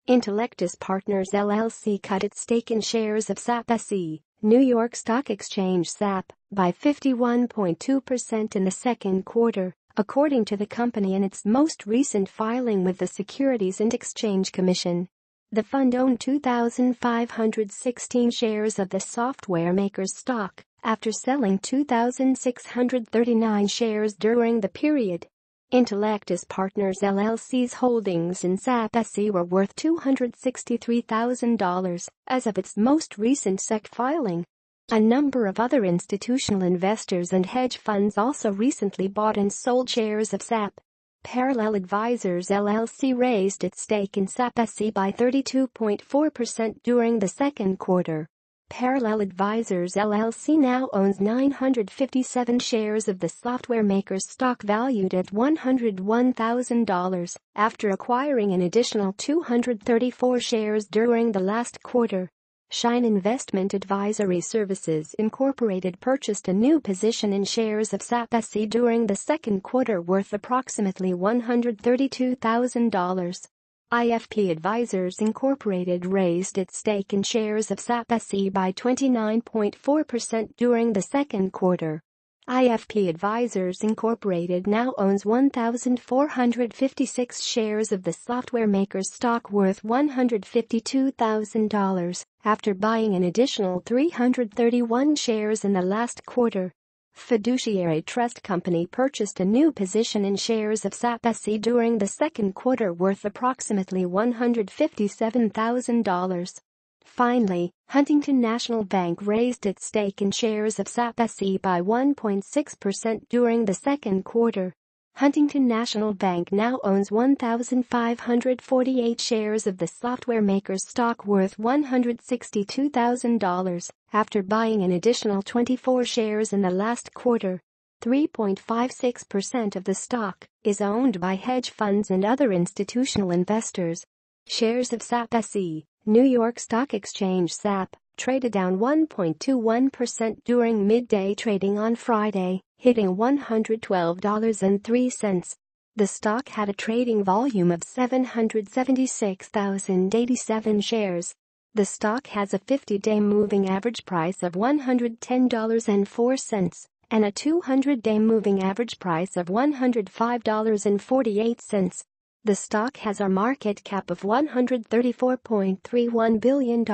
Intellectus Partners LLC cut its stake in shares of SAP SE, New York Stock Exchange SAP, by 51.2% in the second quarter, according to the company in its most recent filing with the Securities and Exchange Commission. The fund owned 2,516 shares of the software maker's stock, after selling 2,639 shares during the period. Intellectus Partners LLC's holdings in SAP SE were worth $263,000 as of its most recent SEC filing. A number of other institutional investors and hedge funds also recently bought and sold shares of SAP. Parallel Advisors LLC raised its stake in SAP SE by 32.4% during the second quarter. Parallel Advisors LLC now owns 957 shares of the software maker's stock valued at $101,000 after acquiring an additional 234 shares during the last quarter. Shine Investment Advisory Services Incorporated purchased a new position in shares of SAP SE during the second quarter worth approximately $132,000. IFP Advisors Inc. raised its stake in shares of SAP SE by 29.4% during the second quarter. IFP Advisors Inc. now owns 1,456 shares of the software maker's stock worth $152,000 after buying an additional 331 shares in the last quarter. Fiduciary Trust Co purchased a new position in shares of SAP SE during the second quarter worth approximately $157,000. Finally, Huntington National Bank raised its stake in shares of SAP SE by 1.6% during the second quarter. Huntington National Bank now owns 1,548 shares of the software maker's stock worth $162,000 after buying an additional 24 shares in the last quarter. 3.56% of the stock is owned by hedge funds and other institutional investors. Shares of SAP SE, New York Stock Exchange SAP, traded down 1.21% during midday trading on Friday, hitting $112.03. The stock had a trading volume of 776,087 shares. The stock has a 50-day moving average price of $110.04 and a 200-day moving average price of $105.48. The stock has a market cap of $134.31 billion,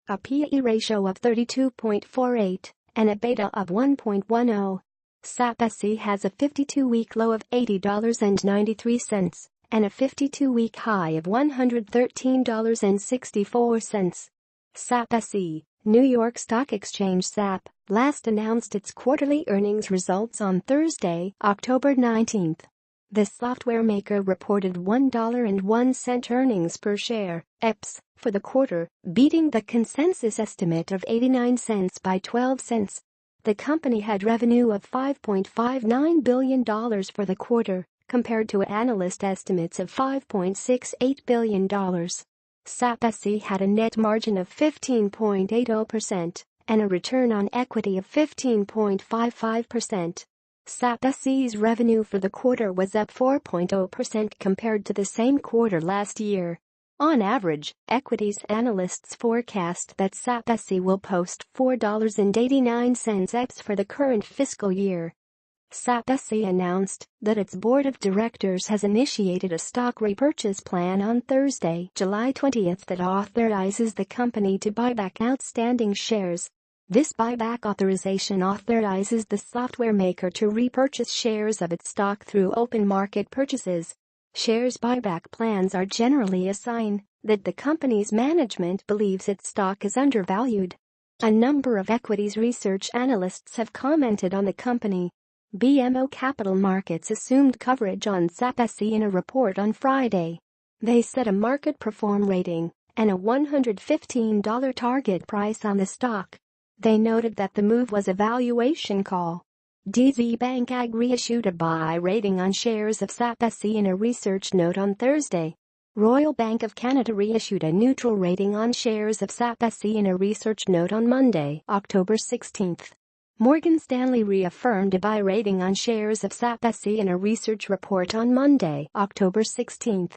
a P/E ratio of 32.48, and a beta of 1.10. SAP SE has a 52-week low of $80.93 and a 52-week high of $113.64. SAP SE, New York Stock Exchange SAP, last announced its quarterly earnings results on Thursday, October 19. The software maker reported $1.01 earnings per share, EPS, for the quarter, beating the consensus estimate of 89 cents by 12 cents. The company had revenue of $5.59 billion for the quarter, compared to analyst estimates of $5.68 billion. SAP SE had a net margin of 15.80% and a return on equity of 15.55%. SAP SE's revenue for the quarter was up 4.0% compared to the same quarter last year. On average, equities analysts forecast that SAP SE will post $4.89 EPS for the current fiscal year. SAP SE announced that its board of directors has initiated a stock repurchase plan on Thursday, July 20 that authorizes the company to buy back outstanding shares. This buyback authorization authorizes the software maker to repurchase shares of its stock through open market purchases. Shares buyback plans are generally a sign that the company's management believes its stock is undervalued. A number of equities research analysts have commented on the company. BMO Capital Markets assumed coverage on SAP SE in a report on Friday. They set a market perform rating and a $115 target price on the stock. They noted that the move was a valuation call. DZ Bank AG reissued a buy rating on shares of SAP SE in a research note on Thursday. Royal Bank of Canada reissued a neutral rating on shares of SAP SE in a research note on Monday, October 16. Morgan Stanley reaffirmed a buy rating on shares of SAP SE in a research report on Monday, October 16.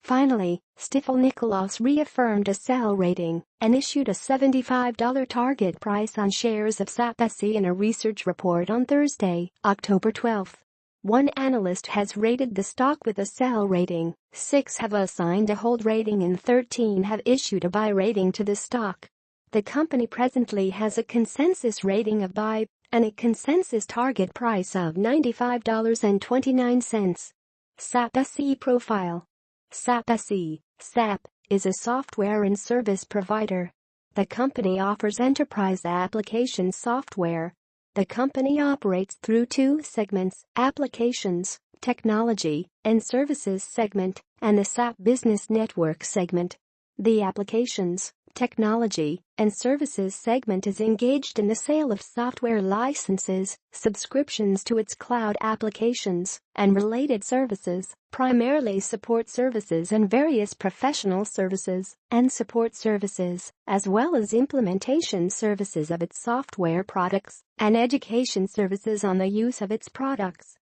Finally, Stifel Nicolaus reaffirmed a sell rating and issued a $75 target price on shares of SAP SE in a research report on Thursday, October 12. One analyst has rated the stock with a sell rating, 6 have assigned a hold rating and 13 have issued a buy rating to the stock. The company presently has a consensus rating of buy and a consensus target price of $95.29. SAP SE profile. SAP SE, SAP, is a software and service provider. The company offers enterprise application software. The company operates through 2 segments: Applications, Technology, and Services segment, and the SAP Business Network segment. The Applications, Technology, and Services segment is engaged in the sale of software licenses, subscriptions to its cloud applications, and related services, primarily support services and various professional services and support services, as well as implementation services of its software products and education services on the use of its products.